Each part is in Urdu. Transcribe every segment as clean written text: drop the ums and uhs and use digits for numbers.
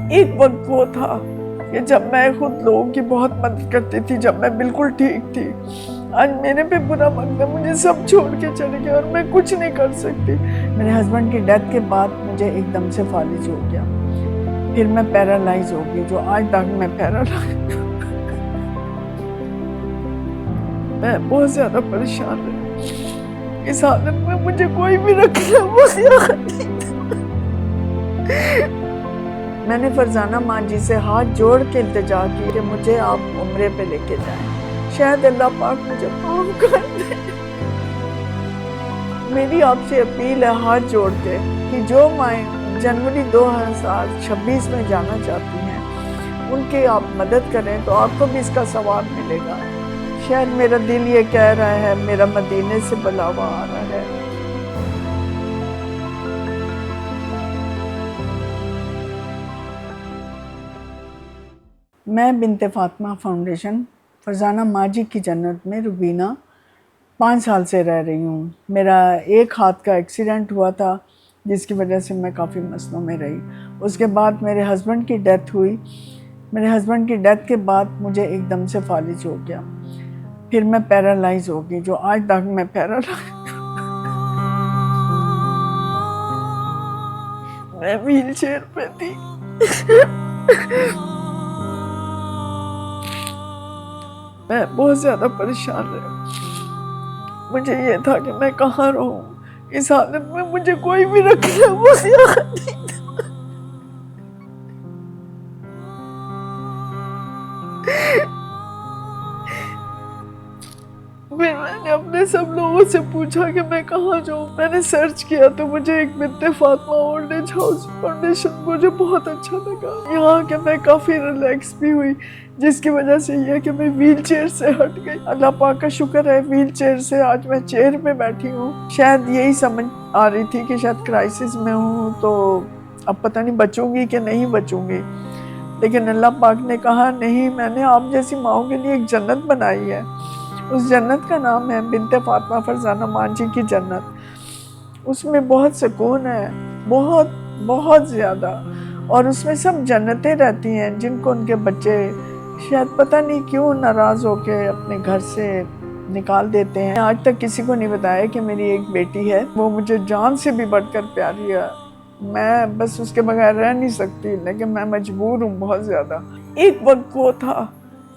ایک وقت وہ تھا کہ جب میں خود لوگوں کی بہت مدد کرتی تھی، جب میں بالکل ٹھیک تھی۔ آج میرے پہ برا وقت ہے، مجھے سب چھوڑ کے چلے گئے اور میں کچھ نہیں کر سکتی۔ میرے ہسبینڈ کی ڈیتھ کے بعد مجھے ایک دم سے فالج ہو گیا، پھر میں پیرالائز ہو گئی، جو آج تک میں پیرالائز میں بہت زیادہ پریشان ہوں۔ اس حالت میں مجھے کوئی بھی رکھنا میں نے فرزانہ ماں جی سے ہاتھ جوڑ کے التجا کی کہ مجھے آپ عمرے پہ لے کے جائیں، شاید اللہ پاک مجھے معاف کر دے۔ میری آپ سے اپیل ہے ہاتھ جوڑ کے کہ جو مائیں جنوری 2026 میں جانا چاہتی ہیں ان کی آپ مدد کریں تو آپ کو بھی اس کا ثواب ملے گا۔ شاید میرا دل یہ کہہ رہا ہے، میرا مدینے سے بلاوا آ رہا ہے۔ میں بنت فاطمہ فاؤنڈیشن فرزانہ ماں جی کی جنت میں روبینہ 5 سال سے رہ رہی ہوں۔ میرا ایک ہاتھ کا ایکسیڈنٹ ہوا تھا جس کی وجہ سے میں کافی مسئلوں میں رہی۔ اس کے بعد میرے ہسبینڈ کی ڈیتھ ہوئی۔ میرے ہسبینڈ کی ڈیتھ کے بعد مجھے ایک دم سے فالج ہو گیا، پھر میں پیرالائز ہو گئی، جو آج تک میں پیرالائز میں ویل چیئر پہ تھی۔ میں بہت زیادہ پریشان رہی۔ مجھے یہ تھا کہ میں کہاں رہوں، اس حالت میں مجھے کوئی بھی رکھنا نہیں تھا۔ پھر میں نے اپنے سب لوگوں سے پوچھا کہ میں کہاں جاؤں۔ میں نے سرچ کیا تو مجھے ایک Bint Fatima old age house foundation مجھے بہت اچھا لگا۔ یہاں کہ میں کافی ریلیکس بھی ہوئی، جس کی وجہ سے یہ کہ میں ویل چیئر سے ہٹ گئی۔ اللہ پاک کا شکر ہے، ویل چیئر سے آج میں چیئر پہ بیٹھی ہوں۔ شاید یہی سمجھ آ رہی تھی کہ شاید کرائسس میں ہوں تو اب پتہ نہیں بچوں گی کہ نہیں بچوں گی، لیکن اللہ پاک نے کہا نہیں، میں نے آپ جیسی ماؤں کے لیے ایک جنت بنائی ہے۔ اس جنت کا نام ہے بنت فاطمہ فرزانہ ماں جی کی جنت۔ اس میں بہت سکون ہے، بہت بہت زیادہ، اور اس میں سب جنتیں رہتی ہیں جن کو ان کے بچے شاید پتہ نہیں کیوں ناراض ہو کے اپنے گھر سے نکال دیتے ہیں۔ آج تک کسی کو نہیں بتایا کہ میری ایک بیٹی ہے، وہ مجھے جان سے بھی بڑھ کر پیاری ہے۔ میں بس اس کے بغیر رہ نہیں سکتی، لیکن میں مجبور ہوں بہت زیادہ۔ ایک وقت وہ تھا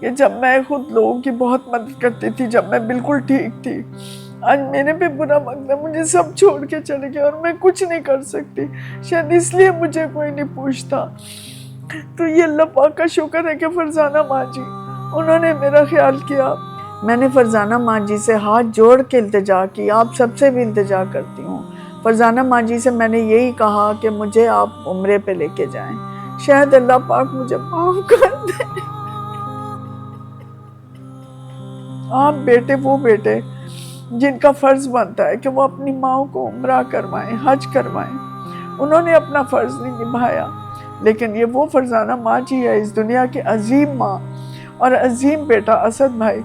کہ جب میں خود لوگوں کی بہت مدد کرتی تھی، جب میں بالکل ٹھیک تھی۔ آج میرے پہ برا وقت ہے، مجھے سب چھوڑ کے چلے گئے اور میں کچھ نہیں کر سکتی، شاید اس لیے مجھے کوئی نہیں پوچھتا۔ تو یہ اللہ پاک کا شکر ہے کہ فرزانہ ماں جی انہوں نے میرا خیال کیا۔ میں نے فرزانہ ماں جی سے ہاتھ جوڑ کے التجا کی، آپ سب سے بھی التجا کرتی ہوں۔ فرزانہ ماں جی سے میں نے یہی کہا کہ مجھے آپ عمرے پہ لے کے جائیں، شاید اللہ پاک مجھے معاف کر دے۔ آپ بیٹے وہ بیٹے جن کا فرض بنتا ہے کہ وہ اپنی ماں کو عمرہ کروائیں، حج کروائیں، انہوں نے اپنا فرض نہیں نبھایا، لیکن یہ وہ فرزانہ ماں جی ہے، اس دنیا کی عظیم ماں اور عظیم بیٹا اسد بھائی،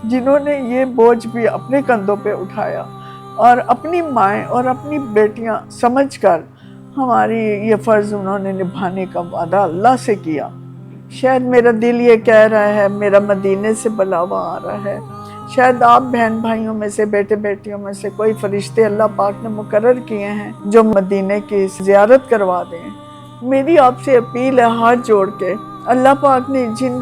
جنہوں نے یہ بوجھ بھی اپنے کندھوں پہ اٹھایا اور اپنی مائیں اور اپنی بیٹیاں سمجھ کر ہماری یہ فرض انہوں نے نبھانے کا وعدہ اللہ سے کیا۔ شاید میرا دل یہ کہہ رہا ہے، میرا مدینے سے بلاوا آ رہا ہے۔ شاید آپ بہن بھائیوں میں سے، بیٹے بیٹیوں میں سے کوئی فرشتے اللہ پاک نے مقرر کیے ہیں جو مدینے کی زیارت کروا دیں۔ میری آپ سے اپیل ہے ہاتھ جوڑ کے، اللہ پاک نے جن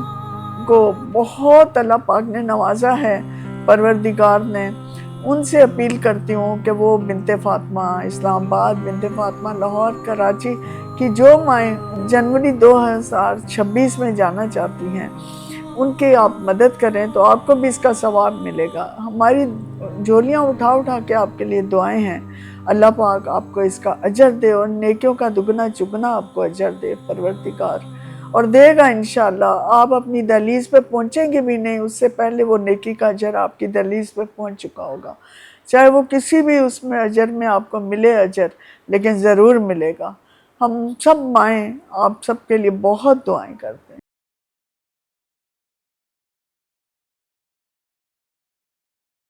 کو بہت اللہ پاک نے نوازا ہے، پروردگار نے، ان سے اپیل کرتی ہوں کہ وہ بنت فاطمہ اسلام آباد، بنت فاطمہ لاہور، کراچی کی جو مائیں جنوری 2026 میں جانا چاہتی ہیں ان کی آپ مدد کریں تو آپ کو بھی اس کا ثواب ملے گا۔ ہماری جھولیاں اٹھا اٹھا کے آپ کے لیے دعائیں ہیں، اللہ پاک آپ کو اس کا اجر دے اور نیکیوں کا دگنا چگنا آپ کو اجر دے پروردگار، اور دے گا انشاءاللہ۔ آپ اپنی دہلیز پہ پہنچیں گے بھی نہیں، اس سے پہلے وہ نیکی کا اجر آپ کی دہلیز پہ پہنچ چکا ہوگا، چاہے وہ کسی بھی اس میں اجر میں آپ کو ملے اجر، لیکن ضرور ملے گا۔ ہم سب مائیں آپ سب کے لیے بہت دعائیں کرتے ہیں۔